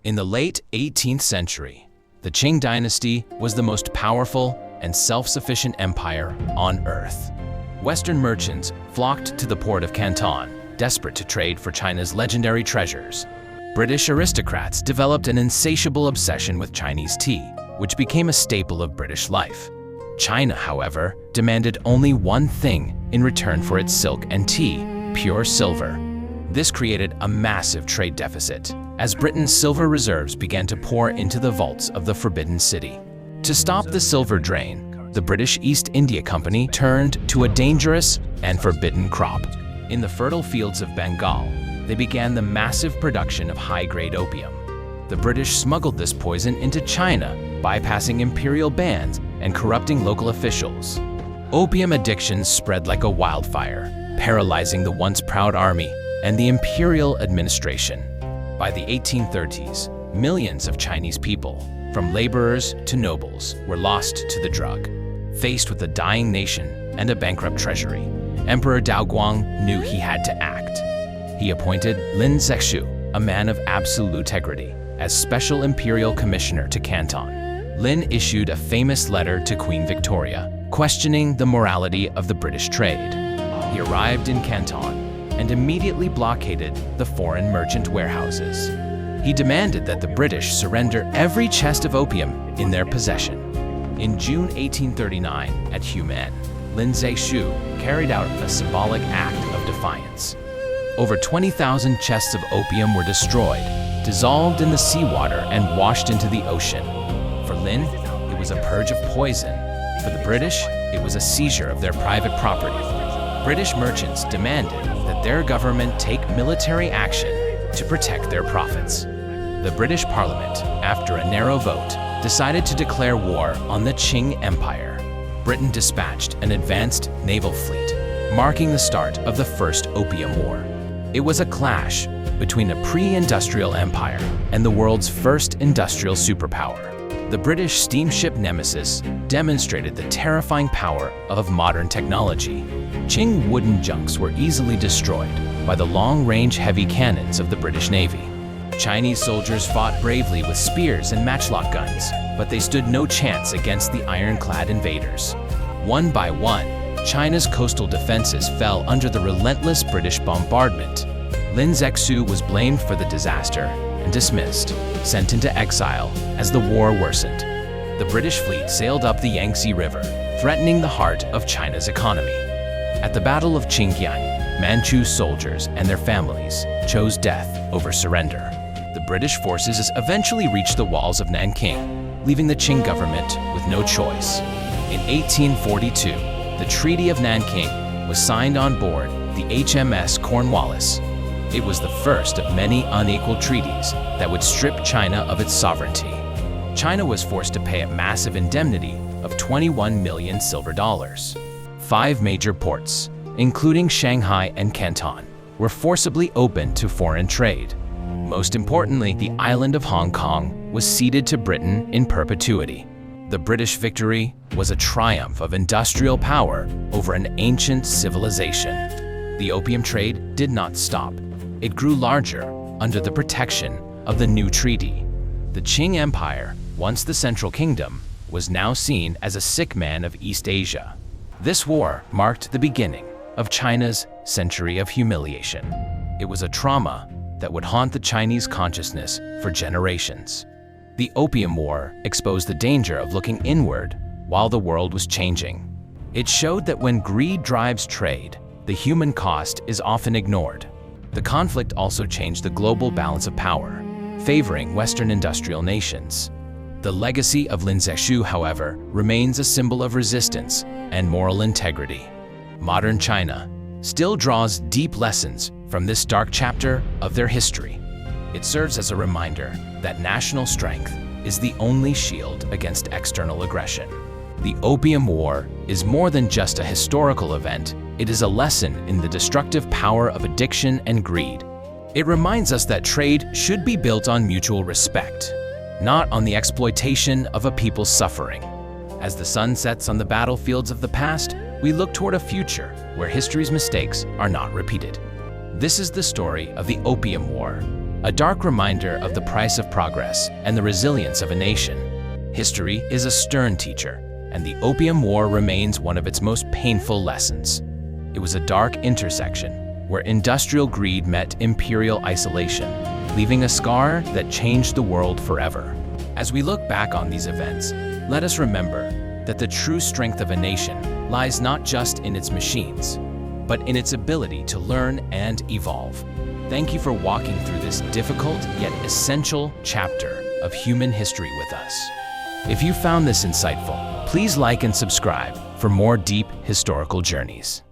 In the late 18th century, the Qing Dynasty was the most powerful and self-sufficient empire on Earth. Western merchants flocked to the port of Canton, desperate to trade for China's legendary treasures. British aristocrats developed an insatiable obsession with Chinese tea, which became a staple of British life. China, however, demanded only one thing in return for its silk and tea: pure silver. This created a massive trade deficit, as Britain's silver reserves began to pour into the vaults of the Forbidden City. To stop the silver drain, the British East India Company turned to a dangerous and forbidden crop. In the fertile fields of Bengal, they began the massive production of high-grade opium. The British smuggled this poison into China, bypassing imperial bans and corrupting local officials. Opium addiction spread like a wildfire, paralyzing the once proud army and the imperial administration. By the 1830s, millions of Chinese people, from laborers to nobles, were lost to the drug. Faced with a dying nation and a bankrupt treasury, Emperor Daoguang knew he had to act. He appointed Lin Zexu, a man of absolute integrity, as special imperial commissioner to Canton. Lin issued a famous letter to Queen Victoria, questioning the morality of the British trade. He arrived in Canton and immediately blockaded the foreign merchant warehouses. He demanded that the British surrender every chest of opium in their possession. In June 1839, at Human, Lin Zexu carried out a symbolic act of defiance. Over 20,000 chests of opium were destroyed, dissolved in the seawater, and washed into the ocean. For Lin, it was a purge of poison. For the British, it was a seizure of their private property. British merchants demanded that their government take military action to protect their profits. The British Parliament, after a narrow vote, decided to declare war on the Qing Empire. Britain dispatched an advanced naval fleet, marking the start of the First Opium War. It was a clash between a pre-industrial empire and the world's first industrial superpower. The British steamship nemesis demonstrated the terrifying power of modern technology. Qing wooden junks were easily destroyed by the long-range heavy cannons of the British Navy. Chinese soldiers fought bravely with spears and matchlock guns, but they stood no chance against the ironclad invaders. One by one, China's coastal defenses fell under the relentless British bombardment. Lin Zexu was blamed for the disaster and dismissed, sent into exile as the war worsened. The British fleet sailed up the Yangtze River, threatening the heart of China's economy. At the Battle of Chinkiang, Manchu soldiers and their families chose death over surrender. The British forces eventually reached the walls of Nanking, leaving the Qing government with no choice. In 1842, the Treaty of Nanking was signed on board the HMS Cornwallis. It was the first of many unequal treaties that would strip China of its sovereignty. China was forced to pay a massive indemnity of 21 million silver dollars. 5 major ports, including Shanghai and Canton, were forcibly opened to foreign trade. Most importantly, the island of Hong Kong was ceded to Britain in perpetuity. The British victory was a triumph of industrial power over an ancient civilization. The opium trade did not stop. It grew larger under the protection of the new treaty. The Qing Empire, once the Central Kingdom, was now seen as a sick man of East Asia. This war marked the beginning of China's century of humiliation. It was a trauma that would haunt the Chinese consciousness for generations. The Opium War exposed the danger of looking inward while the world was changing. It showed that when greed drives trade, the human cost is often ignored. The conflict also changed the global balance of power, favoring Western industrial nations. The legacy of Lin Zexu, however, remains a symbol of resistance and moral integrity. Modern China still draws deep lessons from this dark chapter of their history. It serves as a reminder that national strength is the only shield against external aggression. The Opium War is more than just a historical event. It is a lesson in the destructive power of addiction and greed. It reminds us that trade should be built on mutual respect, not on the exploitation of a people's suffering. As the sun sets on the battlefields of the past, we look toward a future where history's mistakes are not repeated. This is the story of the Opium War, a dark reminder of the price of progress and the resilience of a nation. History is a stern teacher, and the Opium War remains one of its most painful lessons. It was a dark intersection where industrial greed met imperial isolation, leaving a scar that changed the world forever. As we look back on these events, let us remember that the true strength of a nation lies not just in its machines, but in its ability to learn and evolve. Thank you for walking through this difficult yet essential chapter of human history with us. If you found this insightful, please like and subscribe for more deep historical journeys.